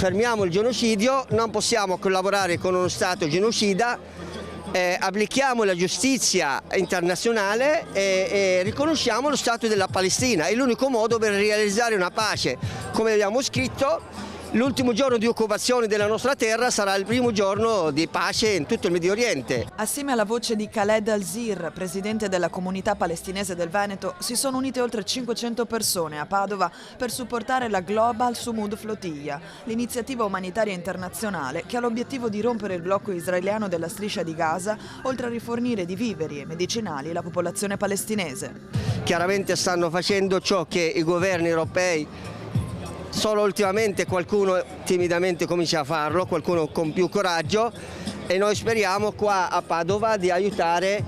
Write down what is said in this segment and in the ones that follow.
fermiamo il genocidio, non possiamo collaborare con uno Stato genocida, applichiamo la giustizia internazionale e riconosciamo lo Stato della Palestina. È l'unico modo per realizzare una pace. Come abbiamo scritto, l'ultimo giorno di occupazione della nostra terra sarà il primo giorno di pace in tutto il Medio Oriente. Assieme alla voce di Khaled Al-Zir, presidente della comunità palestinese del Veneto, si sono unite oltre 500 persone a Padova per supportare la Global Sumud Flotilla, l'iniziativa umanitaria internazionale che ha l'obiettivo di rompere il blocco israeliano della striscia di Gaza, oltre a rifornire di viveri e medicinali la popolazione palestinese. Chiaramente stanno facendo ciò che i governi europei, solo ultimamente qualcuno timidamente comincia a farlo, qualcuno con più coraggio, e noi speriamo qua a Padova di aiutare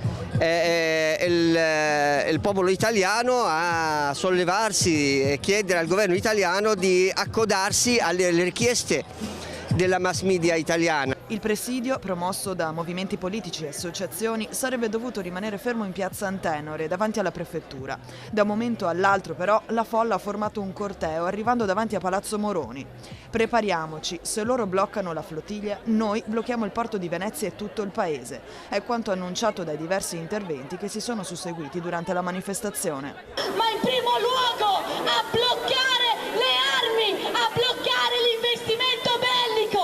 il popolo italiano a sollevarsi e chiedere al governo italiano di accodarsi alle richieste della mass media italiana. Il presidio, promosso da movimenti politici e associazioni, sarebbe dovuto rimanere fermo in piazza Antenore, davanti alla prefettura. Da un momento all'altro, però, la folla ha formato un corteo, arrivando davanti a Palazzo Moroni. Prepariamoci, se loro bloccano la flottiglia, noi blocchiamo il porto di Venezia e tutto il paese. È quanto annunciato dai diversi interventi che si sono susseguiti durante la manifestazione. Ma in primo luogo a bloccare le armi, a bloccare l'investimento bellico.